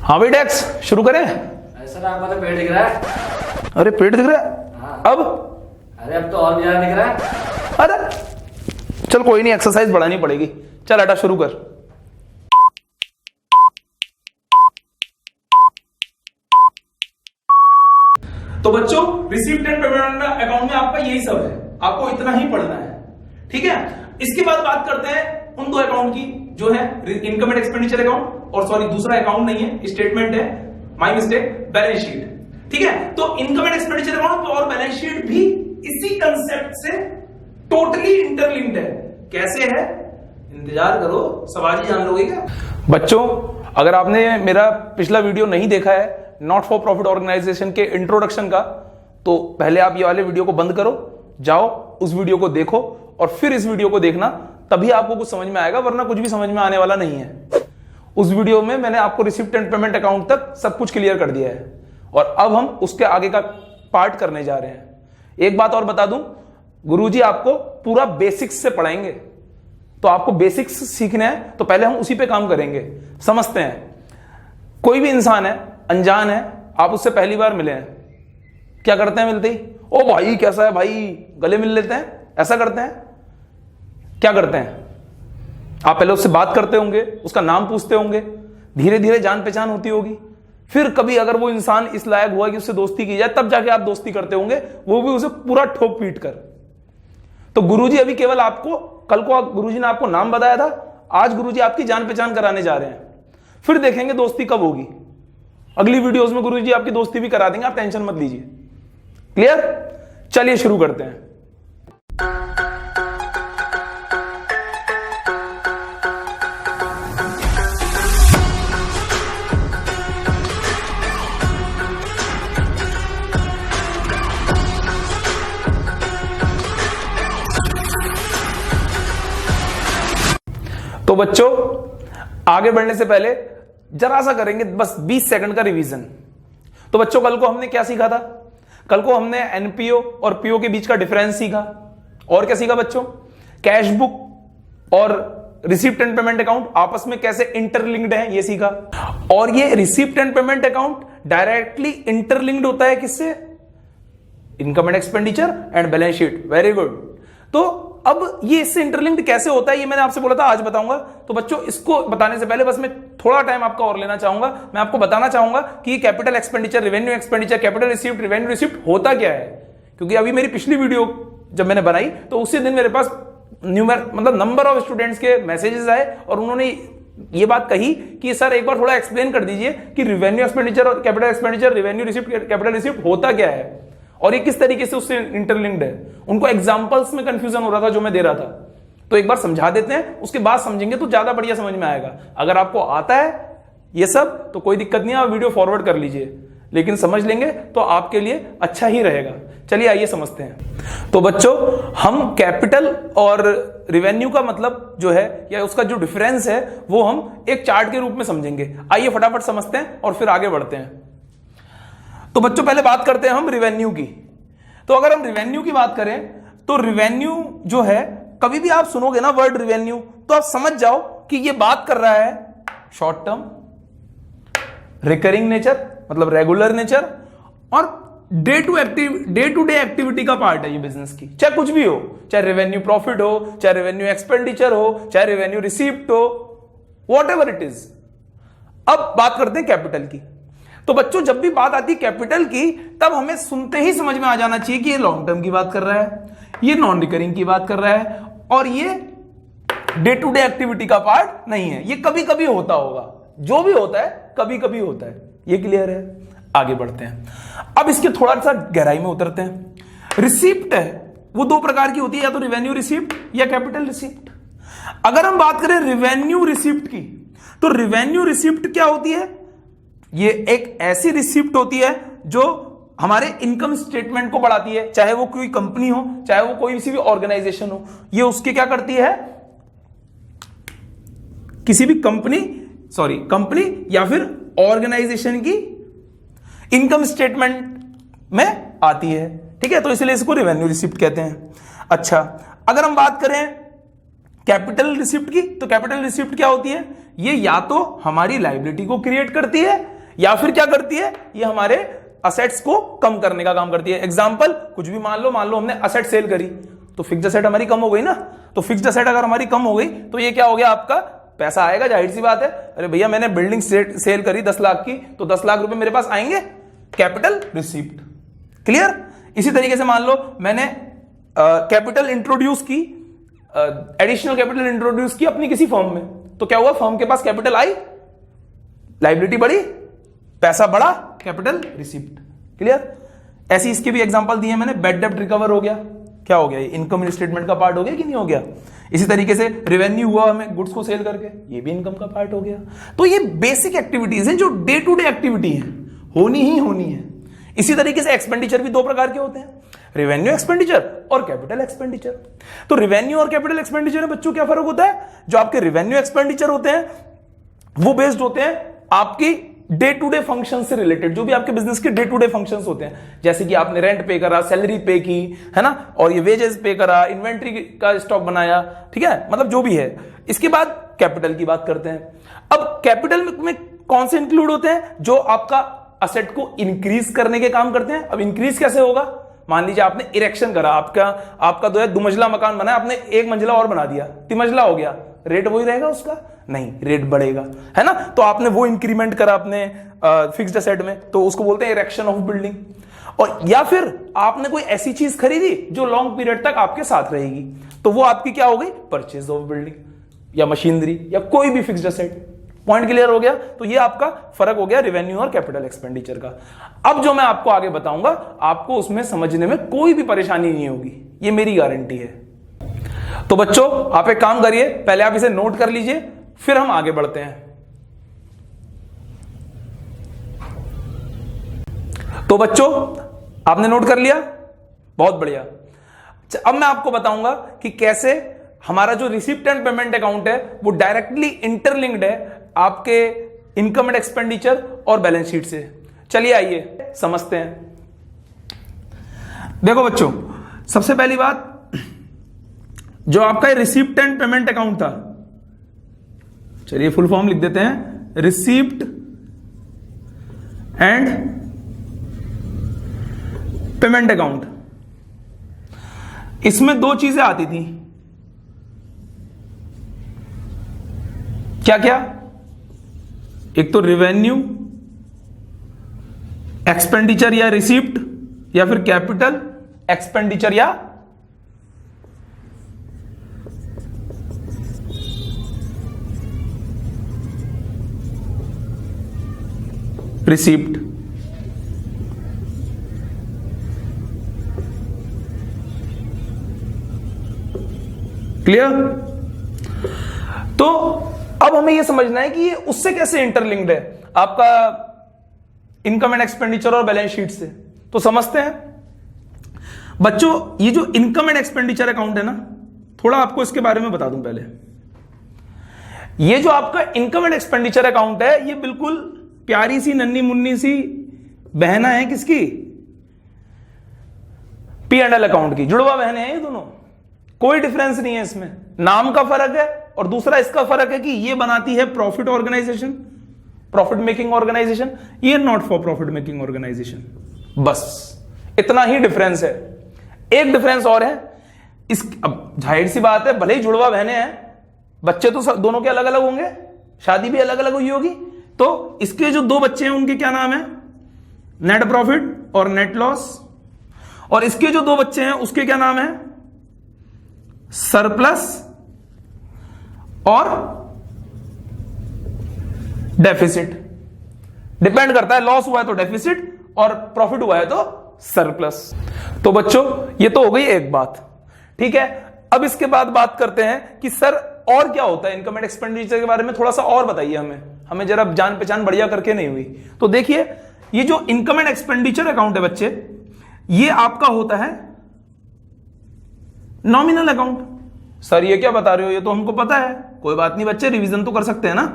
हाँ भाई डेक्स शुरू करें। सर आपका तो पेट दिख रहा है। अरे पेट दिख रहा है? हाँ। अब अरे अब तो और भी ज्यादा दिख रहा है। अरे चल कोई नहीं, एक्सरसाइज बढ़ानी पड़ेगी। चल हटा शुरू कर। तो बच्चों रिसीव्ड एंड पेमेंट अकाउंट में आपका यही सब है, आपको इतना ही पढ़ना है, ठीक है। इसके बाद बात करते हैं उन दो अकाउंट की जो है इनकम एंड एक्सपेंडिचर अकाउंट, और सॉरी दूसरा अकाउंट नहीं है, स्टेटमेंट है, माय मिस्टेक, बैलेंस शीट, ठीक है। तो इनकम एंड एक्सपेंडिचर अकाउंट और बैलेंस शीट भी इसी कंसेप्ट से टोटली इंटरलिंक्ड है। कैसे है? इंतजार करो, सवाल जान लोगे क्या बच्चों। अगर आपने मेरा पिछला वीडियो नहीं देखा है नॉट फॉर प्रॉफिट ऑर्गेनाइजेशन के इंट्रोडक्शन का, तो पहले आप ये वाले वीडियो को बंद करो, जाओ उस वीडियो को देखो और फिर इस वीडियो को देखना, तभी आपको कुछ समझ में आएगा, वरना कुछ भी समझ में आने वाला नहीं है। उस वीडियो में मैंने आपको रिसिप्ट एंड पेमेंट अकाउंट तक सब कुछ क्लियर कर दिया है और अब हम उसके आगे का पार्ट करने जा रहे हैं। एक बात और बता दूं, गुरुजी आपको पूरा बेसिक्स से पढ़ाएंगे, तो आपको बेसिक्स सीखने हैं तो पहले हम उसी पे काम करेंगे। समझते हैं, कोई भी इंसान है, अनजान है, आप उससे पहली बार मिले हैं, क्या करते हैं मिलते ही? ओ भाई कैसा है भाई, गले मिल लेते हैं, ऐसा करते हैं? क्या करते हैं? आप पहले उससे बात करते होंगे, उसका नाम पूछते होंगे, धीरे धीरे जान पहचान होती होगी, फिर कभी अगर वो इंसान इस लायक हुआ कि उससे दोस्ती की जाए, तब जाके आप दोस्ती करते होंगे, वो भी उसे पूरा ठोक पीट कर। तो गुरुजी अभी केवल आपको, कल को गुरुजी ने आपको नाम बताया था, आज गुरुजी आपकी जान पहचान कराने जा रहे हैं, फिर देखेंगे दोस्ती कब होगी। अगली वीडियोस में गुरुजी आपकी दोस्ती भी करा देंगे, आप टेंशन मत लीजिए। क्लियर? चलिए शुरू करते हैं। तो बच्चों आगे बढ़ने से पहले जरा सा करेंगे बस 20 सेकंड का रिवीजन। तो बच्चों कल को हमने क्या सीखा था? कल को हमने एनपीओ और पीओ के बीच का डिफरेंस सीखा। और क्या सीखा बच्चों? कैश बुक और रिसिप्ट एंड पेमेंट अकाउंट आपस में कैसे इंटरलिंक्ड है, ये सीखा। और ये receipt and payment account directly interlinked होता है किससे? Income and expenditure and balance sheet. Very good. तो अब ये इससे इंटरलिंक्ड कैसे होता है, ये मैंने आपसे बोला था आज बताऊंगा। तो बच्चों इसको बताने से पहले बस मैं थोड़ा टाइम आपका और लेना चाहूंगा। मैं आपको बताना चाहूंगा कि capital expenditure, revenue expenditure, capital receipt, revenue receipt होता क्या है। क्योंकि अभी मेरी पिछली वीडियो जब मैंने बनाई तो उसी दिन मेरे पास नंबर ऑफ स्टूडेंट्स के मैसेजेस आए और उन्होंने ये बात कही कि सर एक बार थोड़ा एक्सप्लेन कर दीजिए कि रेवेन्यू एक्सपेंडिचर और capital expenditure, revenue receipt, capital receipt होता क्या है और ये किस तरीके से उससे इंटरलिंक्ड है। उनको एग्जांपल्स में कंफ्यूजन हो रहा था जो मैं दे रहा था, तो एक बार समझा देते हैं, उसके बाद समझेंगे तो ज्यादा बढ़िया समझ में आएगा। अगर आपको आता है ये सब तो कोई दिक्कत नहीं है, आप वीडियो फॉरवर्ड कर लीजिए, लेकिन समझ लेंगे तो आपके लिए अच्छा ही रहेगा। चलिए आइए समझते हैं। तो बच्चों हम कैपिटल और रेवेन्यू का मतलब जो है या उसका जो डिफरेंस है वो हम एक चार्ट के रूप में समझेंगे। आइए फटाफट समझते हैं और फिर आगे बढ़ते हैं। तो बच्चों पहले बात करते हैं हम रेवेन्यू की। तो अगर हम रेवेन्यू की बात करें तो रेवेन्यू जो है, कभी भी आप सुनोगे ना वर्ड रेवेन्यू तो आप समझ जाओ कि ये बात कर रहा है शॉर्ट टर्म, रिकरिंग नेचर मतलब रेगुलर नेचर और डे टू डे एक्टिविटी का पार्ट है ये बिजनेस की। चाहे कुछ भी हो, चाहे रेवेन्यू प्रॉफिट हो, चाहे रेवेन्यू एक्सपेंडिचर हो, चाहे रेवेन्यू रिसीप्ट हो, वॉट एवर इट इज। अब बात करते हैं कैपिटल की। तो बच्चों जब भी बात आती है कैपिटल की, तब हमें सुनते ही समझ में आ जाना चाहिए कि ये लॉन्ग टर्म की बात कर रहा है, ये नॉन रिकरिंग की बात कर रहा है और ये डे टू डे एक्टिविटी का पार्ट नहीं है, ये कभी कभी होता होगा। जो भी होता है कभी कभी होता है, ये क्लियर है। आगे बढ़ते हैं। अब इसके थोड़ा सा गहराई में उतरते हैं। रिसिप्ट है वो दो प्रकार की होती है, या तो रेवेन्यू रिसिप्ट या कैपिटल रिसिप्ट। अगर हम बात करें रेवेन्यू रिसिप्ट की, तो रेवेन्यू रिसिप्ट क्या होती है? ये एक ऐसी रिसिप्ट होती है जो हमारे इनकम स्टेटमेंट को बढ़ाती है, चाहे वो कोई कंपनी हो, चाहे वो कोई सी भी ऑर्गेनाइजेशन हो। ये उसके क्या करती है? किसी भी कंपनी या फिर ऑर्गेनाइजेशन की इनकम स्टेटमेंट में आती है, ठीक है। तो इसलिए इसको रेवेन्यू रिसिप्ट कहते हैं। अच्छा, अगर हम बात करें कैपिटल रिसिप्ट की, तो कैपिटल रिसिप्ट क्या होती है? ये या तो हमारी लायबिलिटी को क्रिएट करती है या फिर क्या करती है, ये हमारे असेट्स को कम करने का काम करती है। एग्जांपल कुछ भी मान लो हमने असेट सेल करी तो फिक्स्ड असेट हमारी कम हो गई ना। तो फिक्स्ड असेट अगर हमारी कम हो गई तो ये क्या हो गया, आपका पैसा आएगा, जाहिर सी बात है। अरे भैया मैंने बिल्डिंग सेल करी 10 लाख की, तो 10 लाख रुपए मेरे पास आएंगे, कैपिटल रिसीव्ड। क्लियर। इसी तरीके से मान लो मैंने कैपिटल इंट्रोड्यूस की, एडिशनल कैपिटल इंट्रोड्यूस की अपनी किसी फर्म में, तो क्या हुआ, फर्म के पास कैपिटल आई, लायबिलिटी बढ़ी, पैसा बढ़ा, कैपिटल रिसीव्ड। क्लियर। ऐसी इसके भी एग्जांपल दिए मैंने। बैड डेब्ट रिकवर हो गया, क्या हो गया, इनकम स्टेटमेंट का पार्ट हो गया कि नहीं हो गया। इसी तरीके से रिवेन्यू हुआ हमें गुड्स को सेल करके, ये भी इनकम का पार्ट हो गया। तो ये बेसिक एक्टिविटीज हैं जो डे टू डे एक्टिविटी है, होनी ही होनी है। इसी तरीके से एक्सपेंडिचर भी दो प्रकार के होते हैं, रेवेन्यू एक्सपेंडिचर और कैपिटल एक्सपेंडिचर। तो रेवेन्यू और कैपिटल एक्सपेंडिचर में बच्चों क्या फर्क होता है, जो आपके रेवेन्यू एक्सपेंडिचर होते हैं वो बेस्ड होते हैं आपकी डे टू डे फंक्शन से रिलेटेड, जो भी आपके बिजनेस के डे टू डे फंक्शंस होते हैं, जैसे कि आपने रेंट पे करा, सैलरी पे की, है ना, और ये वेजेस पे करा, इन्वेंट्री का स्टॉक बनाया, ठीक है, मतलब जो भी है। इसके बाद कैपिटल की बात करते हैं। अब कैपिटल में कौन से इंक्लूड होते हैं, जो आपका असेट को इंक्रीज करने के काम करते हैं। अब इंक्रीज कैसे होगा, मान लीजिए आपने इरेक्शन करा, आपका जो है 2 मंजिला मकान बना, आपने 1 मंजिला और बना दिया, 3 मंजिला हो गया, रेट वही रहेगा उसका, नहीं, रेट बढ़ेगा, है ना। तो आपने वो इंक्रीमेंट करा अपने फिक्स्ड असेट में, तो उसको बोलते हैं इरेक्शन ऑफ बिल्डिंग। और या फिर आपने कोई ऐसी चीज खरीदी जो लॉन्ग पीरियड तक आपके साथ रहेगी, तो वो आपकी क्या हो गई, परचेज ऑफ बिल्डिंग या मशीनरी या कोई भी फिक्स्ड असेट। पॉइंट क्लियर हो गया। तो ये आपका फर्क हो गया रेवेन्यू और कैपिटल एक्सपेंडिचर का। अब जो मैं आपको आगे बताऊंगा, आपको उसमें समझने में कोई भी परेशानी नहीं होगी, ये मेरी गारंटी है। तो बच्चों आप एक काम करिए, पहले आप इसे नोट कर लीजिए, फिर हम आगे बढ़ते हैं। तो बच्चों आपने नोट कर लिया, बहुत बढ़िया। अब मैं आपको बताऊंगा कि कैसे हमारा जो रिसिप्ट एंड पेमेंट अकाउंट है वो डायरेक्टली इंटरलिंक्ड है आपके इनकम एंड एक्सपेंडिचर और बैलेंस शीट से। चलिए आइए समझते हैं। देखो बच्चों, सबसे पहली बात, जो आपका रिसिप्ट एंड पेमेंट अकाउंट था, चलिए फुल फॉर्म लिख देते हैं, रिसिप्ट एंड पेमेंट अकाउंट। इसमें 2 चीजें आती थी, क्या क्या, एक तो रिवेन्यू एक्सपेंडिचर या रिसिप्ट, या फिर कैपिटल एक्सपेंडिचर या रिसिप्ट। क्लियर। तो अब हमें यह समझना है कि ये उससे कैसे इंटरलिंक्ड है आपका इनकम एंड एक्सपेंडिचर और बैलेंस शीट से। तो समझते हैं बच्चों, ये जो इनकम एंड एक्सपेंडिचर अकाउंट है ना, थोड़ा आपको इसके बारे में बता दूं पहले। ये जो आपका इनकम एंड एक्सपेंडिचर अकाउंट है, ये बिल्कुल प्यारी सी नन्ही मुन्नी सी बहना है किसकी, P&L अकाउंट की। जुड़वा बहने हैं ये दोनों, कोई डिफरेंस नहीं है इसमें। नाम का फर्क है और दूसरा इसका फर्क है कि ये बनाती है profit organisation, profit making organisation, ये not for profit making organisation. बस इतना ही डिफरेंस है। एक डिफरेंस और है, इस अब जाहिर सी बात है, भले ही जुड़वा बहने हैं, बच्चे तो दोनों के अलग अलग होंगे, शादी भी अलग अलग हुई होगी, तो इसके जो 2 बच्चे हैं उनके क्या नाम है, नेट प्रॉफिट और नेट लॉस। और इसके जो 2 बच्चे हैं उसके क्या नाम है, सरप्लस और डेफिसिट। डिपेंड करता है, लॉस हुआ है तो डेफिसिट और प्रॉफिट हुआ है तो सरप्लस। तो बच्चों ये तो हो गई एक बात, ठीक है। अब इसके बाद बात करते हैं कि सर और क्या होता है इनकम एंड एक्सपेंडिचर के बारे में, थोड़ा सा और बताइए हमें जरा जान पहचान बढ़िया करके नहीं हुई। तो देखिए, ये जो इनकम एंड एक्सपेंडिचर अकाउंट है बच्चे, ये आपका होता है नॉमिनल अकाउंट। सर ये क्या बता रहे हो, ये तो हमको पता है। कोई बात नहीं बच्चे, रिवीजन तो कर सकते हैं ना।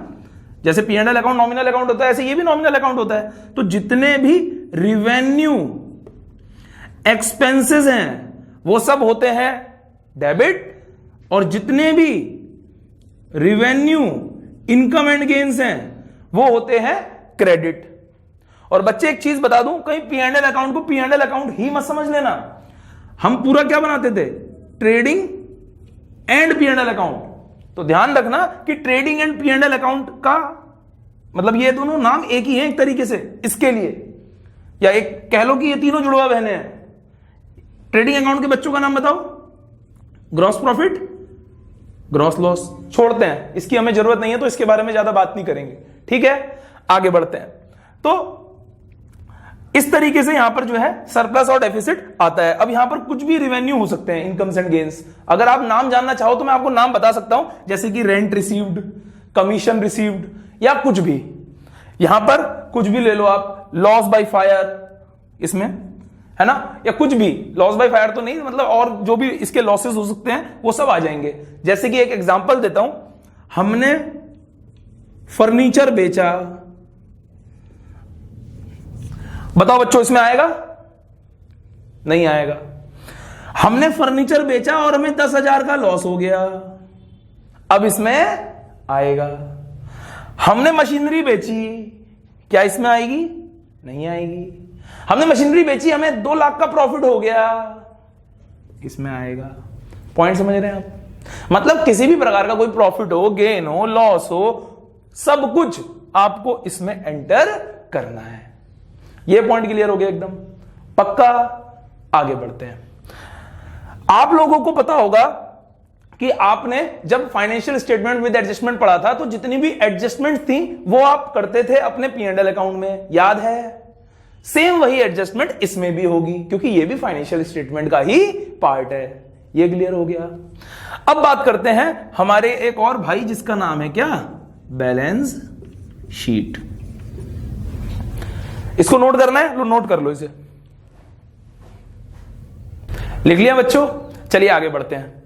जैसे P&L अकाउंट नॉमिनल अकाउंट होता है, ऐसे ये भी नॉमिनल अकाउंट होता है। तो जितने भी रिवेन्यू एक्सपेंसेस हैं वो सब होते हैं डेबिट, और जितने भी रिवेन्यू इनकम एंड गेन्स हैं वो होते हैं क्रेडिट। और बच्चे एक चीज बता दूं, कहीं P&L अकाउंट को P&L अकाउंट ही मत समझ लेना। हम पूरा क्या बनाते थे, ट्रेडिंग एंड P&L अकाउंट। तो ध्यान रखना कि ट्रेडिंग एंड P&L अकाउंट का मतलब ये दोनों नाम एक ही हैं एक तरीके से इसके लिए, या एक कह लो कि ये तीनों जुड़वा बहने हैं। ट्रेडिंग अकाउंट के बच्चों का नाम बताओ, ग्रॉस प्रॉफिट, ग्रॉस लॉस। छोड़ते हैं, इसकी हमें जरूरत नहीं है, तो इसके बारे में ज्यादा बात नहीं करेंगे, ठीक है। आगे बढ़ते हैं। तो इस तरीके से यहां पर जो है सरप्लस और डेफिसिट आता है। अब यहां पर कुछ भी रिवेन्यू हो सकते हैं, इनकम्स एंड गेन्स। अगर आप नाम जानना चाहो तो मैं आपको नाम बता सकता हूं, जैसे कि रेंट रिसीव्ड, कमीशन रिसीव्ड, या कुछ भी। यहां पर कुछ भी ले लो आप, लॉस बाय फायर इसमें है ना, या कुछ भी। लॉस बाय फायर तो नहीं, मतलब और जो भी इसके लॉसेस हो सकते हैं वो सब आ जाएंगे। जैसे कि एक एग्जांपल देता हूं, हमने फर्नीचर बेचा, बताओ बच्चों इसमें आएगा? नहीं आएगा। हमने फर्नीचर बेचा और हमें 10,000 का लॉस हो गया, अब इसमें आएगा। हमने मशीनरी बेची, क्या इसमें आएगी? नहीं आएगी। हमने मशीनरी बेची, हमें 2 लाख का प्रॉफिट हो गया, इसमें आएगा। पॉइंट समझ रहे हैं आप? मतलब किसी भी प्रकार का कोई प्रॉफिट हो, गेन हो, लॉस हो, सब कुछ आपको इसमें एंटर करना है। ये पॉइंट क्लियर हो गया एकदम पक्का? आगे बढ़ते हैं। आप लोगों को पता होगा कि आपने जब फाइनेंशियल स्टेटमेंट विद एडजस्टमेंट पढ़ा था, तो जितनी भी एडजस्टमेंट थी वो आप करते थे अपने P&L अकाउंट में, याद है? सेम वही एडजस्टमेंट इसमें भी होगी, क्योंकि ये भी फाइनेंशियल स्टेटमेंट का ही पार्ट है। ये क्लियर हो गया। अब बात करते हैं हमारे एक और भाई, जिसका नाम है क्या? Balance sheet. इसको नोट करना है, लो नोट कर लो इसे। लिख लिया बच्चों? चलिए आगे बढ़ते हैं।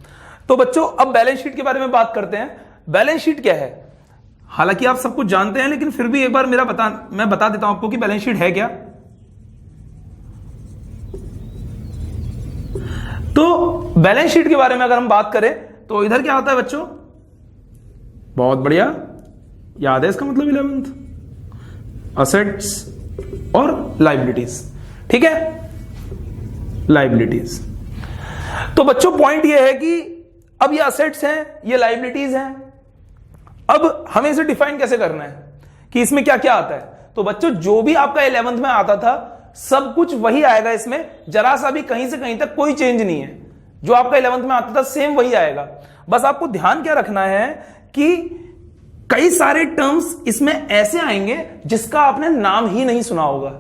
तो बच्चों अब बैलेंस शीट के बारे में बात करते हैं। बैलेंस शीट क्या है? हालांकि आप सब कुछ जानते हैं, लेकिन फिर भी एक बार मैं बता देता हूं आपको कि बैलेंस शीट है क्या। तो बैलेंस शीट के बारे में अगर हम बात करें तो इधर क्या होता है बच्चों? बहुत बढ़िया, याद है इसका मतलब 11th, असेट्स और लायबिलिटीज। ठीक है, लायबिलिटीज। तो बच्चों पॉइंट ये है कि अब ये असेट्स हैं, ये लायबिलिटीज हैं। अब हमें इसे डिफाइन कैसे करना है कि इसमें क्या क्या आता है। तो बच्चों जो भी आपका 11th में आता था सब कुछ वही आएगा इसमें, जरा सा भी कहीं से कहीं तक कोई चेंज नहीं है। जो आपका 11th में आता था सेम वही आएगा। बस आपको ध्यान क्या रखना है कि कई सारे टर्म्स इसमें ऐसे आएंगे जिसका आपने नाम ही नहीं सुना होगा।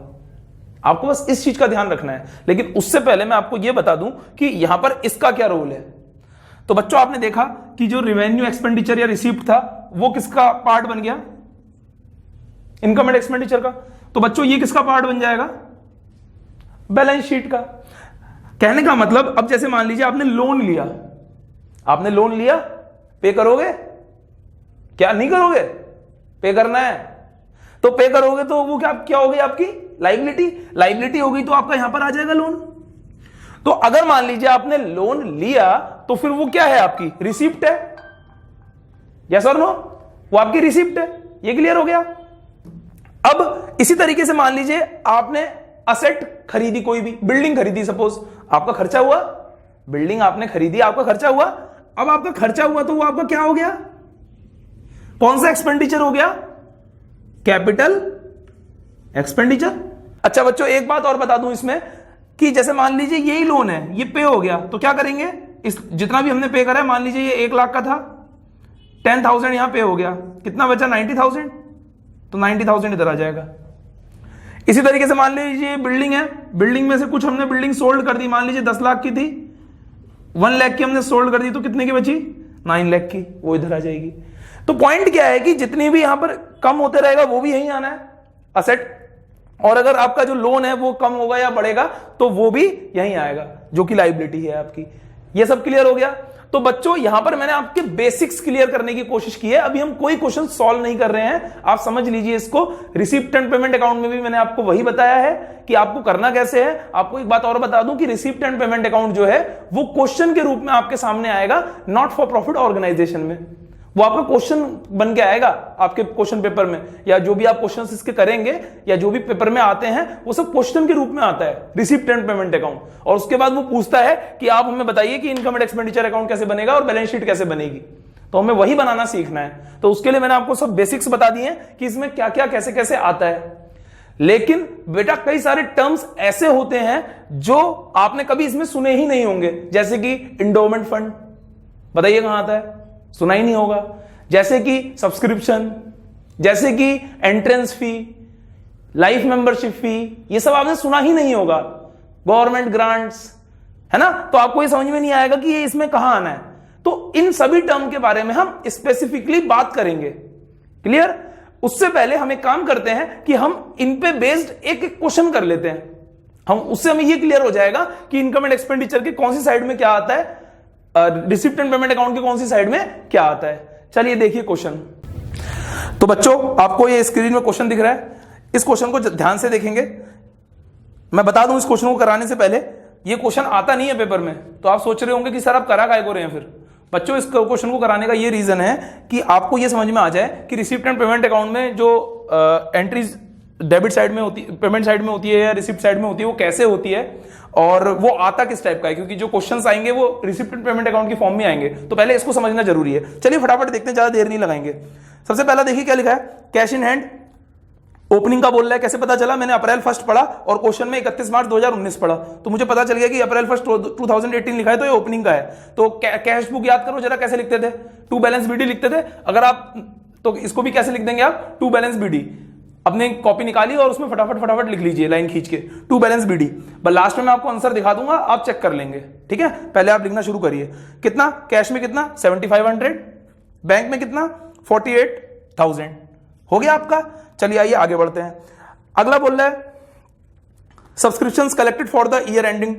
आपको बस इस चीज का ध्यान रखना है। लेकिन उससे पहले मैं आपको यह बता दूं कि यहां पर इसका क्या रोल है। तो बच्चों आपने देखा कि जो रिवेन्यू एक्सपेंडिचर या रिसीप्ट था वो किसका पार्ट बन गया? इनकम एंड एक्सपेंडिचर का। तो बच्चों ये किसका पार्ट बन जाएगा? बैलेंस शीट का। कहने का मतलब अब जैसे मान लीजिए आपने लोन लिया, पे करोगे? क्या नहीं करोगे? पे करना है। तो पे करोगे तो वो क्या होगी आपकी? लायबिलिटी होगी, तो आपका यहां पर आ जाएगा लोन। तो अगर मान लीजिए आपने लोन लिया तो फिर वो क्या है? आपकी रिसिप्ट है। यस और नो? वो आपकी रिसिप्ट है। ये क्लियर हो गया? अब इसी तरीके से मान लीजिए आपने असेट खरीदी, कोई भी बिल्डिंग खरीदी, सपोज आपका खर्चा हुआ, बिल्डिंग आपने खरीदी, आपका खर्चा हुआ। अब आपका खर्चा हुआ तो वो आपका क्या हो गया? कौन सा एक्सपेंडिचर हो गया? Capital expenditure. अच्छा बच्चों एक बात और बता दूं इसमें कि जैसे मान लीजिए यही लोन है, ये पे हो गया, तो क्या करेंगे? इस जितना भी हमने पे करा है, मान लीजिए ये 1 लाख का था, 10,000 यहां पे हो गया, कितना बचा? 90,000। तो 90,000 इधर आ जाएगा। इसी तरीके से मान लीजिए बिल्डिंग है, बिल्डिंग में से कुछ हमने बिल्डिंग सोल्ड कर दी, मान लीजिए 10 लाख की थी, 1 लाख की हमने सोल्ड कर दी, तो कितने की बची? 9 लाख की, वो इधर आ जाएगी। तो पॉइंट क्या है कि जितनी भी यहां पर कम होते रहेगा वो भी यहीं आना है, असेट। और अगर आपका जो लोन है वो कम होगा या बढ़ेगा तो वो भी यहीं आएगा, जो कि लायबिलिटी है आपकी। ये सब क्लियर हो गया? तो बच्चों यहां पर मैंने आपके बेसिक्स क्लियर करने की कोशिश की है। अभी हम कोई क्वेश्चन सॉल्व नहीं कर रहे हैं, आप समझ लीजिए इसको। रिसिप्ट एंड पेमेंट अकाउंट में भी मैंने आपको वही बताया है कि आपको करना कैसे है। आपको एक बात और बता दूं कि रिसिप्ट एंड पेमेंट अकाउंट जो है वो क्वेश्चन के रूप में आपके सामने आएगा, नॉट फॉर प्रॉफिट ऑर्गेनाइजेशन में। वो आपका क्वेश्चन बन के आएगा आपके क्वेश्चन पेपर में, या जो भी आप क्वेश्चन इसके करेंगे या जो भी पेपर में आते हैं वो सब क्वेश्चन के रूप में आता है, रिसीप्ट एंड पेमेंट अकाउंट। और उसके बाद वो पूछता है कि आप हमें बताइए कि इनकम एंड एक्सपेंडिचर अकाउंट कैसे बनेगा और बैलेंस शीट कैसे बनेगी। तो हमें वही बनाना सीखना है। तो उसके लिए मैंने आपको सब बेसिक्स बता दिए हैं कि इसमें क्या क्या कैसे कैसे आता है। लेकिन बेटा कई सारे टर्म्स ऐसे होते हैं जो आपने कभी इसमें सुने ही नहीं होंगे, जैसे कि इंडोमेंट फंड, बताइए कहां आता है, सुना ही नहीं होगा। जैसे कि सब्सक्रिप्शन, जैसे कि entrance fee, life membership fee, ये सब आपने सुना ही नहीं होगा। गवर्नमेंट ग्रांट्स, है ना, तो आपको ये समझ में नहीं आएगा कि ये इसमें कहां आना है। तो इन सभी टर्म के बारे में हम स्पेसिफिकली बात करेंगे। क्लियर? उससे पहले हम एक काम करते हैं कि हम इन पे बेस्ड एक एक क्वेश्चन कर लेते हैं। हम उससे हमें ये क्लियर हो जाएगा कि इनकम एंड एक्सपेंडिचर के कौन सी साइड में क्या आता है, रिसिप्ट एंड पेमेंट अकाउंट के कौन सी साइड में क्या आता है। चलिए देखिए क्वेश्चन। तो बच्चों आपको ये स्क्रीन में क्वेश्चन दिख रहा है, इस क्वेश्चन को ध्यान से देखेंगे। मैं बता दूं इस क्वेश्चन को कराने से पहले, ये क्वेश्चन आता नहीं है पेपर में, तो आप सोच रहे होंगे कि सर आप करा काय को रहे हैं। फिर बच्चों इस क्वेश्चन को कराने का ये रीजन है कि आपको ये समझ में आ जाए कि रिसिप्ट एंड पेमेंट अकाउंट में जो एंट्रीज डेबिट साइड में होती, पेमेंट साइड में होती है या रिसिप्ट साइड में होती है, वो कैसे होती है और वो आता किस टाइप का है, क्योंकि जो क्वेश्चंस आएंगे वो रिसिप्ट एंड पेमेंट अकाउंट की फॉर्म में आएंगे। तो पहले इसको समझना जरूरी है। चलिए फटाफट देखते हैं, ज्यादा देर नहीं लगाएंगे। सबसे पहला देखिए क्या लिखा है, कैश इन हैंड ओपनिंग का बोल रहा है। कैसे पता चला? मैंने अप्रैल 1 पढ़ा और क्वेश्चन में 31 मार्च 2019 पढ़ा, तो मुझे पता चल गया कि अप्रैल 1 2018 लिखा है, तो ये ओपनिंग का है। तो कैश बुक याद करो जरा, कैसे लिखते थे? टू बैलेंस बीडी लिखते थे। अगर आप तो इसको भी कैसे लिख देंगे आप? To balance BD. अपने कॉपी निकाली और उसमें फटाफट लिख लीजिए लाइन खींच के, टू बैलेंस बीडी। बस लास्ट में मैं आपको आंसर दिखा दूंगा, आप चेक कर लेंगे। ठीक है, पहले आप लिखना शुरू करिए। कितना कैश में? कितना 7500। बैंक में कितना 48,000। हो गया आपका। चलिए आइए आगे बढ़ते हैं। अगला बोल रहा है subscriptions collected for the year ending.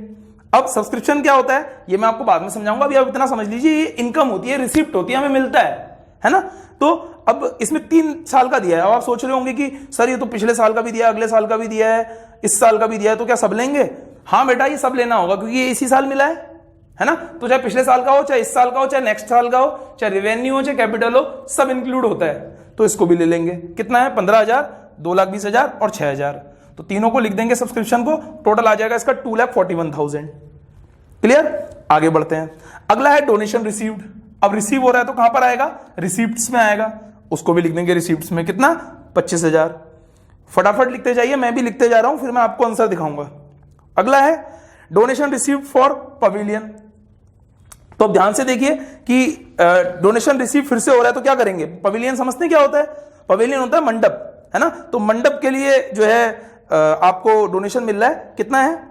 अब सब्सक्रिप्शन क्या होता है ये मैं आपको बाद में समझाऊंगा, अभी आप इतना समझ लीजिए, ये इनकम होती है, रिसिप्ट होती है, हमें मिलता है ना। तो अब इसमें 3 साल का दिया है। अब आप सोच रहे होंगे कि सर ये तो पिछले साल का भी दिया है, अगले साल का भी दिया है, इस साल का भी दिया है, तो क्या सब लेंगे? हाँ बेटा, ये सब लेना होगा क्योंकि ये इसी साल मिला है ना। तो चाहे पिछले साल का हो, चाहे इस साल का हो, चाहे नेक्स्ट साल का हो, चाहे रेवेन्यू हो, चाहे कैपिटल हो, सब इंक्लूड होता है। तो इसको भी ले लेंगे। कितना है? 15,000, 2,20,000 और 6,000। तो तीनों को लिख देंगे सब्सक्रिप्शन को, टोटल आ जाएगा इसका 2,41,000। क्लियर? आगे बढ़ते हैं। अगला है डोनेशन रिसीव्ड। अब रिसीव हो रहा है तो कहां पर आएगा? रिसीप्ट्स में आएगा, उसको भी लिख देंगे रिसीप्ट्स में। कितना? 25,000। फटाफट लिखते जाइए, मैं भी लिखते जा रहा हूं, फिर मैं आपको आंसर दिखाऊंगा। अगला है डोनेशन रिसीव्ड फॉर पवेलियन। तो अब ध्यान से देखिए कि डोनेशन रिसीव फिर से हो रहा है तो क्या करेंगे? पवेलियन समझते हैं क्या होता है? पवेलियन होता है मंडप, है ना। तो मंडप के लिए जो है आपको डोनेशन मिल रहा है। कितना है?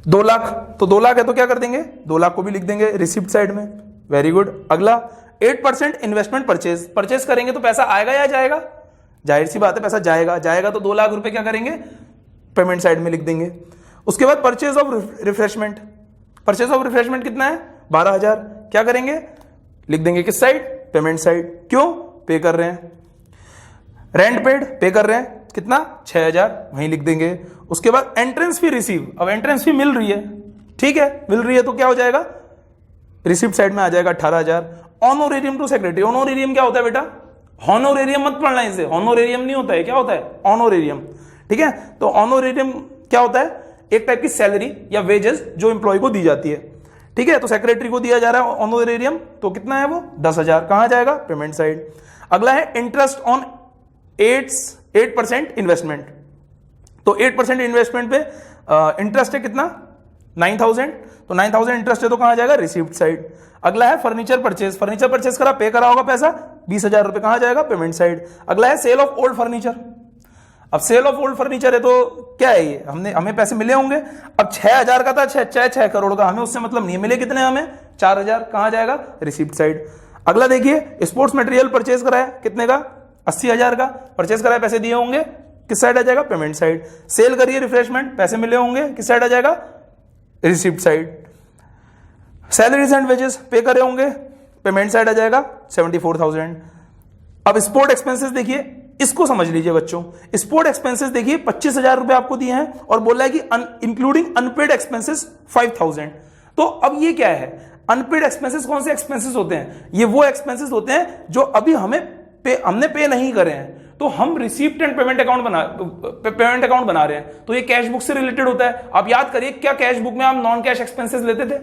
2 लाख। तो 2 लाख है तो क्या कर देंगे? 2 लाख को भी लिख देंगे रिसिप्ट साइड में। Very good. अगला 8% इन्वेस्टमेंट परचेज। परचेज करेंगे तो पैसा आएगा या जाएगा? जाहिर सी बात है पैसा जाएगा। जाएगा तो 2 लाख रुपए क्या करेंगे? पेमेंट साइड में लिख देंगे। उसके बाद purchase of refreshment. Purchase of refreshment कितना है? 12,000। क्या करेंगे? लिख देंगे किस साइड? Payment side. क्यों? पे कर रहे हैं। रेंट पेड, पे कर रहे हैं। कितना? 6,000, वहीं लिख देंगे। उसके बाद एंट्रेंस फी रिसीव। अब एंट्रेंस फी मिल रही है, ठीक है, मिल रही है तो क्या हो जाएगा? रिसिप्ट साइड में आ जाएगा 18,000। Honorarium to secretary. ऑनोरेरियम क्या होता है बेटा? हॉनोरेरियम मत पढ़ना इसे, हॉनोरेरियम नहीं होता है। क्या होता है? ऑनोरेरियम। ठीक है, तो ऑनोरेरियम क्या होता है? एक टाइप की सैलरी या वेजेस जो एम्प्लॉय को दी जाती है। ठीक है, तो सेक्रेटरी को दिया जा रहा है ऑनोरेरियम, तो कितना है वो? 10,000। कहां जाएगा? Payment side. अगला है इंटरेस्ट ऑन 8% इन्वेस्टमेंट। तो 8% इन्वेस्टमेंट पे इंटरेस्ट है कितना? 9,000। तो 9,000 इंटरेस्ट है तो कहां जाएगा? Receipt side. अगला है फर्नीचर परचेज। फर्नीचर परचेज करा, पे करा होगा पैसा 20,000 रुपए, कहां जाएगा? Payment side. अगला है सेल ऑफ ओल्ड फर्नीचर। अब सेल ऑफ ओल्ड फर्नीचर है तो क्या है ये? हमें पैसे मिले होंगे। अब 6,000 का था, 6 करोड़ का, हमें उससे मतलब नहीं। मिले कितने? हमें 4,000। कहां जाएगा? Receipt side. अगला देखिए स्पोर्ट्स मटेरियल परचेज कराया, कितने का? 80,000 का परचेज कराया, पैसे दिए होंगे, किस साइड आ जाएगा? Payment side. सेल करिए रिफ्रेशमेंट, पैसे मिले होंगे, किस साइड आ जाएगा? Receipt side. Salaries and wages पे करे होंगे, पेमेंट साइड आ जाएगा 74,000। अब स्पोर्ट एक्सपेंसेस देखिए, इसको समझ लीजिए बच्चों। स्पोर्ट एक्सपेंसेस देखिए 25,000 रुपए आपको दिए हैं और बोला है कि इंक्लूडिंग अनपेड एक्सपेंसेस 5,000। तो अब ये क्या है? अनपेड एक्सपेंसेस कौन से एक्सपेंसेस होते हैं? ये वो एक्सपेंसेस होते हैं जो अभी हमने पे नहीं करे हैं, तो हम रिसीप्ट एंड पेमेंट अकाउंट बना रहे हैं, तो ये कैश बुक से रिलेटेड होता है। आप याद करिए, क्या कैश बुक में आप नॉन कैश एक्सपेंसेस लेते थे?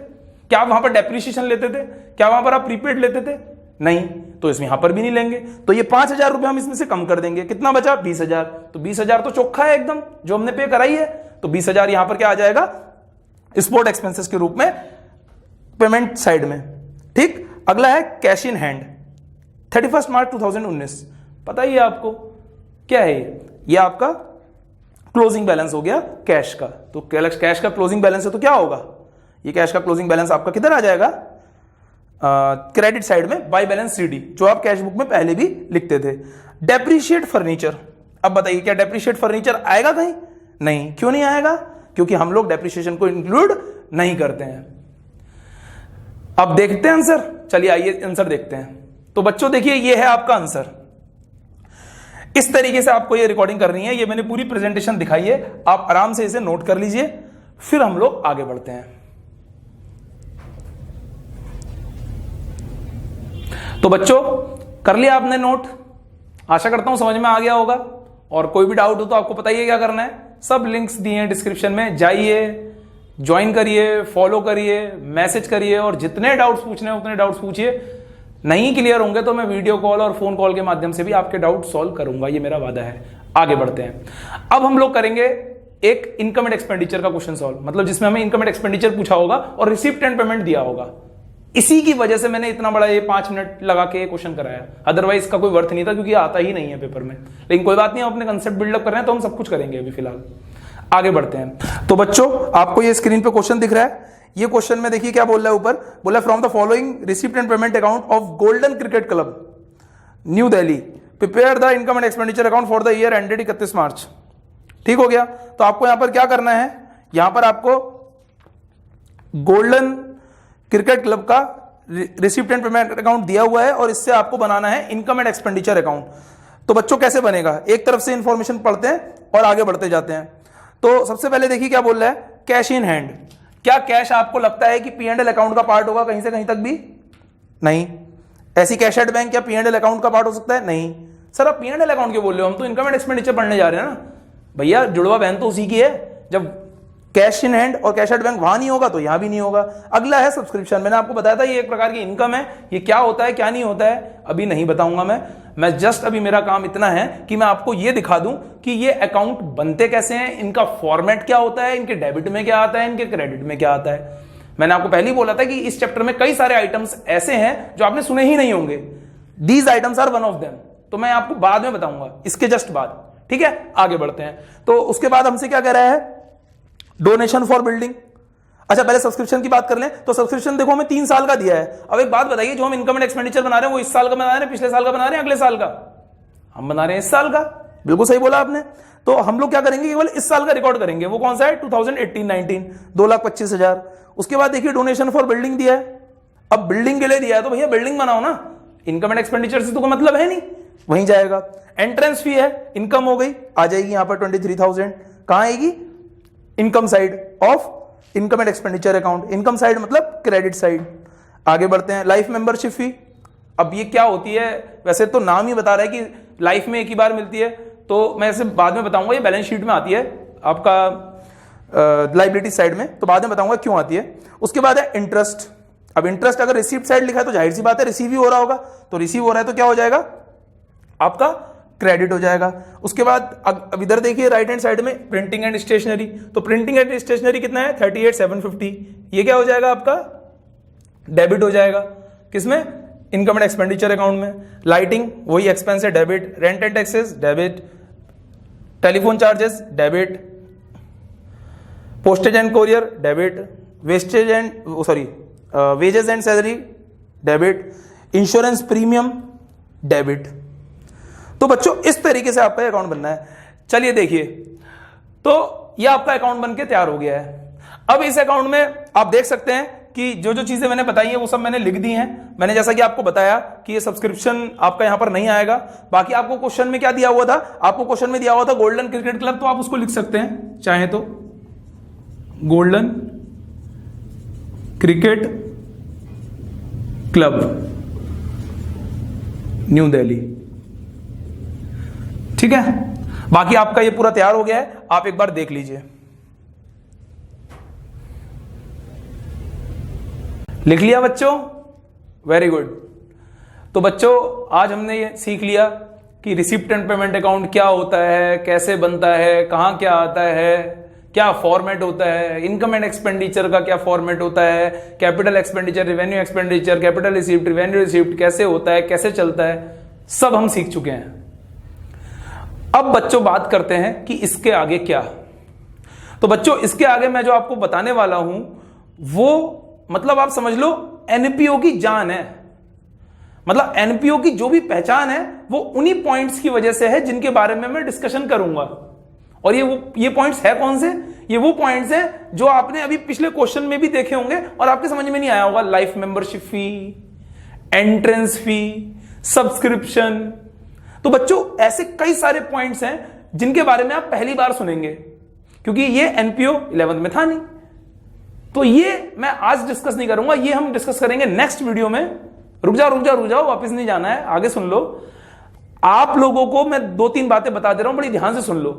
क्या आप वहां पर डेप्रिसिएशन लेते थे? क्या वहां पर आप प्रीपेड लेते थे? नहीं, तो इसमें यहां पर भी नहीं लेंगे। तो ये 5,000 रुपए हम इसमें से कम कर देंगे। कितना बचा? 20,000। तो 20,000 तो चोखा है एकदम, जो हमने पे कराई है। तो 20,000 यहां पर क्या आ जाएगा? स्पोर्ट एक्सपेंसेस के रूप में पेमेंट साइड में। ठीक, अगला है कैश इन हैंड। 31 मार्च 2019, पता ही है आपको क्या है ये आपका क्लोजिंग बैलेंस हो गया कैश का। तो कैश का क्लोजिंग बैलेंस है तो क्या होगा? ये कैश का क्लोजिंग बैलेंस आपका किधर आ जाएगा? क्रेडिट साइड में, बाय बैलेंस सीडी, जो आप कैश बुक में पहले भी लिखते थे। डेप्रीशिएट फर्नीचर, अब बताइए क्या डेप्रीशिएट फर्नीचर आएगा कहीं? नहीं। क्यों नहीं आएगा? क्योंकि हम लोग डेप्रीशिएशन को इंक्लूड नहीं करते हैं। अब देखते हैं आंसर। चलिए आइए आंसर देखते हैं। तो बच्चों देखिए, ये है आपका आंसर। इस तरीके से आपको ये रिकॉर्डिंग करनी है। ये मैंने पूरी प्रेजेंटेशन दिखाई है, आप आराम से इसे नोट कर लीजिए, फिर हम लोग आगे बढ़ते हैं। तो बच्चों कर लिया आपने नोट? आशा करता हूं समझ में आ गया होगा। और कोई भी डाउट हो तो आपको पता ही है क्या करना है। सब लिंक्स दिए हैं डिस्क्रिप्शन में, जाइए, ज्वाइन करिए, फॉलो करिए, मैसेज करिए, और जितने डाउट्स पूछने हैं उतने डाउट्स पूछिए। नहीं क्लियर होंगे तो मैं वीडियो कॉल और फोन कॉल के माध्यम से भी आपके डाउट सॉल्व करूंगा, ये मेरा वादा है। आगे बढ़ते हैं। अब हम लोग करेंगे एक इनकम एंड एक्सपेंडिचर का क्वेश्चन सॉल्व, मतलब जिसमें हमें इनकम एंड एक्सपेंडिचर पूछा होगा और रिसिप्ट एंड पेमेंट दिया होगा। इसी की वजह से मैंने इतना बड़ा ये 5 मिनट लगा के क्वेश्चन कराया, अदरवाइज इसका कोई वर्थ नहीं था, क्योंकि आता ही नहीं है पेपर में। लेकिन कोई बात नहीं, हम अपने कंसेप्ट बिल्डअप कर रहे हैं तो हम सब कुछ करेंगे अभी फिलहाल। आगे बढ़ते हैं। तो बच्चों आपको ये स्क्रीन पे क्वेश्चन दिख रहा है। ये क्वेश्चन में देखिए क्या बोल रहा है ऊपर, बोला from the following receipt and payment account of golden cricket club new Delhi prepare the income and expenditure account for the year ended 31 मार्च। ठीक हो गया। तो आपको यहां पर क्या करना है, यहां पर आपको गोल्डन क्रिकेट क्लब का रिसिप्ट एंड पेमेंट अकाउंट दिया हुआ है और इससे आपको बनाना है इनकम एंड एक्सपेंडिचर अकाउंट। तो बच्चों कैसे बनेगा, एक तरफ से इंफॉर्मेशन पढ़ते हैं और आगे बढ़ते जाते हैं। तो सबसे पहले देखिए क्या बोल रहा है, कैश इन हैंड। क्या कैश आपको लगता है कि P&L अकाउंट का पार्ट होगा कहीं से कहीं तक भी? नहीं। ऐसी कैश एट बैंक क्या P&L अकाउंट का पार्ट हो सकता है? नहीं। सर आप P&L अकाउंट क्यों बोल रहे हो, हम तो इनकम एंड एक्सपेंडिचर पढ़ने जा रहे हैं ना। भैया जुड़वा बहन तो उसी की है। जब कैश इन हैंड और कैश एट बैंक वहां नहीं होगा तो यहां भी नहीं होगा। अगला है सब्सक्रिप्शन। मैंने आपको बताया था ये एक प्रकार की इनकम है। ये क्या होता है क्या नहीं होता है अभी नहीं बताऊंगा मैं जस्ट अभी मेरा काम इतना है कि मैं आपको ये दिखा दूं कि ये अकाउंट बनते कैसे हैं, इनका फॉर्मेट क्या होता है, इनके डेबिट में क्या आता है, इनके क्रेडिट में क्या आता है। मैंने आपको पहले ही बोला था कि इस चैप्टर में कई सारे आइटम्स ऐसे हैं जो आपने सुने ही नहीं होंगे। These items are one of them. तो मैं आपको बाद में बताऊंगा, इसके जस्ट बाद। ठीक है, आगे बढ़ते हैं। तो उसके बाद हमसे क्या कह रहा है, डोनेशन फॉर बिल्डिंग। अच्छा पहले सब्सक्रिप्शन की बात कर लें। तो सब्सक्रिप्शन देखो हमें 3 साल का दिया है। अब एक बात बताइए, जो हम इनकम एंड एक्सपेंडिचर बना रहे हैं वो इस साल का बना रहे हैं, पिछले साल का बना रहे हैं, अगले साल का? हम बना रहे हैं इस साल का। बिल्कुल सही बोला आपने। तो हम लोग क्या करेंगे, केवल इस साल का रिकॉर्ड करेंगे। वो कौन सा है? 2018-19, 2,25,000। उसके बाद देखिए डोनेशन फॉर बिल्डिंग दिया है। अब बिल्डिंग के लिए दिया है तो भैया बिल्डिंग बनाओ ना, इनकम एंड एक्सपेंडिचर से तो कोई मतलब है नहीं, वहीं जाएगा। एंट्रेंस फी है, इनकम हो गई, आ जाएगी यहां पर 23,000। कहां आएगी? Income side of income and expenditure account. Income side मतलब क्रेडिट साइड। आगे बढ़ते हैं। Life membership fee. अब ये क्या होती है, वैसे तो नाम ही बता रहा है कि लाइफ में एक ही बार मिलती है, तो मैं इसे बाद में बताऊंगा। ये बैलेंस शीट में आती है आपका लाइबिलिटी साइड में, तो बाद में बताऊंगा क्यों आती है। उसके बाद है इंटरेस्ट। अब इंटरेस्ट अगर रिसीप्ट साइड लिखा है तो जाहिर सी बात है रिसीव ही हो रहा होगा, तो रिसीव हो रहा है तो क्या हो जाएगा आपका क्रेडिट हो जाएगा। उसके बाद अब इधर देखिए राइट हैंड साइड में प्रिंटिंग एंड स्टेशनरी। तो प्रिंटिंग एंड स्टेशनरी कितना है? 38,750। ये क्या हो जाएगा आपका? डेबिट हो जाएगा। किसमें? इनकम एंड एक्सपेंडिचर अकाउंट में। लाइटिंग वही एक्सपेंस है, debit. Rent and taxes debit. Telephone charges debit. Postage and courier debit. Wastage and wages and salary debit. Insurance premium debit. तो बच्चों इस तरीके से आपका अकाउंट बनना है। चलिए देखिए, तो यह आपका अकाउंट बनके तैयार हो गया है। अब इस अकाउंट में आप देख सकते हैं कि जो जो चीजें मैंने बताई है वो सब मैंने लिख दी हैं। मैंने जैसा कि आपको बताया कि ये सब्सक्रिप्शन आपका यहां पर नहीं आएगा। बाकी आपको क्वेश्चन में क्या दिया हुआ था? आपको क्वेश्चन में दिया हुआ था गोल्डन क्रिकेट क्लब, तो आप उसको लिख सकते हैं चाहे तो। Golden cricket club, new Delhi. ठीक है, बाकी आपका ये पूरा तैयार हो गया है, आप एक बार देख लीजिए। लिख लिया बच्चों? Very good. तो बच्चों आज हमने ये सीख लिया कि रिसिप्ट एंड पेमेंट अकाउंट क्या होता है, कैसे बनता है, कहां क्या आता है, क्या फॉर्मेट होता है, इनकम एंड एक्सपेंडिचर का क्या फॉर्मेट होता है, capital expenditure, revenue expenditure, capital receipt, revenue receipt कैसे होता है, कैसे चलता है, सब हम सीख चुके हैं। अब बच्चों बात करते हैं कि इसके आगे क्या। तो बच्चों इसके आगे मैं जो आपको बताने वाला हूं वो मतलब आप समझ लो एनपीओ की जान है। मतलब एनपीओ की जो भी पहचान है वो उन्हीं पॉइंट्स की वजह से है जिनके बारे में मैं डिस्कशन करूंगा। और ये पॉइंट्स है कौन से? ये वो पॉइंट्स हैं जो आपने अभी पिछले क्वेश्चन में भी देखे होंगे और आपके समझ में नहीं आया होगा। Life membership fee, entrance fee, subscription. तो बच्चों ऐसे कई सारे पॉइंट्स हैं जिनके बारे में आप पहली बार सुनेंगे क्योंकि ये एनपीओ 11th में था नहीं। तो ये मैं आज डिस्कस नहीं करूंगा, ये हम डिस्कस करेंगे नेक्स्ट वीडियो में। रुक जाओ, वापस नहीं जाना है, आगे सुन लो। आप लोगों को मैं 2-3 बातें बता दे रहा हूं, बड़ी ध्यान से सुन लो।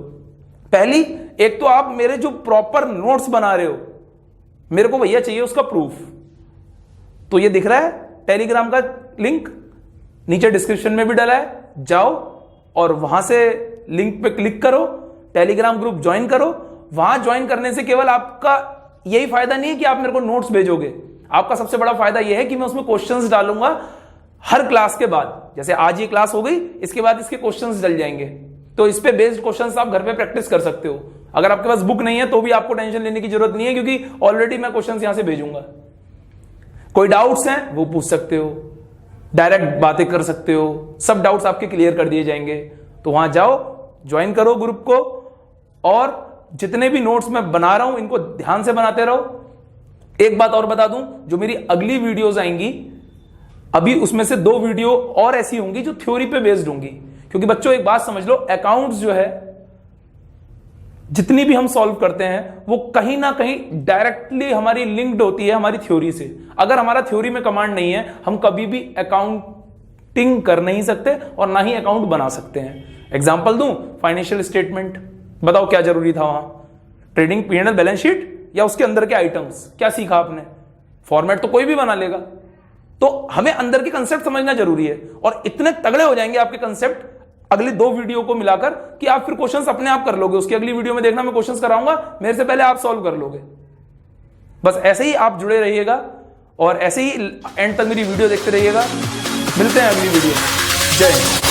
पहली, एक तो आप मेरे जो प्रॉपर नोट्स बना रहे हो, मेरे को भैया चाहिए उसका प्रूफ। तो ये दिख रहा है टेलीग्राम का लिंक, नीचे डिस्क्रिप्शन में भी डाला है, जाओ और वहां से लिंक पे क्लिक करो, टेलीग्राम ग्रुप ज्वाइन करो। वहां ज्वाइन करने से केवल आपका यही फायदा नहीं है कि आप मेरे को नोट्स भेजोगे, आपका सबसे बड़ा फायदा यह है कि मैं उसमें क्वेश्चंस डालूंगा हर क्लास के बाद। जैसे आज ये क्लास हो गई, इसके बाद इसके क्वेश्चंस डल जाएंगे, तो इस पे बेस्ड क्वेश्चंस आप घर पे प्रैक्टिस कर सकते हो। अगर आपके पास बुक नहीं है तो भी आपको टेंशन लेने की जरूरत नहीं है क्योंकि ऑलरेडी मैं क्वेश्चंस यहां से भेजूंगा। कोई डाउट्स हैं वो पूछ सकते हो, डायरेक्ट बातें कर सकते हो, सब डाउट्स आपके क्लियर कर दिए जाएंगे। तो वहां जाओ, ज्वाइन करो ग्रुप को और जितने भी नोट्स मैं बना रहा हूं इनको ध्यान से बनाते रहो। एक बात और बता दूं, जो मेरी अगली वीडियोस आएंगी अभी उसमें से 2 वीडियो और ऐसी होंगी जो थ्योरी पे बेस्ड होंगी। क्योंकि बच्चों एक बात समझ लो, अकाउंट्स जो है जितनी भी हम सॉल्व करते हैं वो कहीं ना कहीं डायरेक्टली हमारी लिंक्ड होती है हमारी थ्योरी से। अगर हमारा थ्योरी में कमांड नहीं है, हम कभी भी अकाउंटिंग कर नहीं सकते और ना ही अकाउंट बना सकते हैं। एग्जांपल दूं, फाइनेंशियल स्टेटमेंट, बताओ क्या जरूरी था वहां? ट्रेडिंग P&L बैलेंस शीट या उसके अंदर के आइटम्स? क्या सीखा आपने? फॉर्मेट तो कोई भी बना लेगा। तो हमें अंदर के कंसेप्ट समझना जरूरी है और इतने तगड़े हो जाएंगे आपके कंसेप्ट अगली 2 वीडियो को मिलाकर कि आप फिर क्वेश्चंस अपने आप कर लोगे। उसकी अगली वीडियो में देखना, मैं क्वेश्चंस कराऊंगा, मेरे से पहले आप सॉल्व कर लोगे। बस ऐसे ही आप जुड़े रहिएगा और ऐसे ही एंड तक मेरी वीडियो देखते रहिएगा। मिलते हैं अगली वीडियो में। जय हिंद।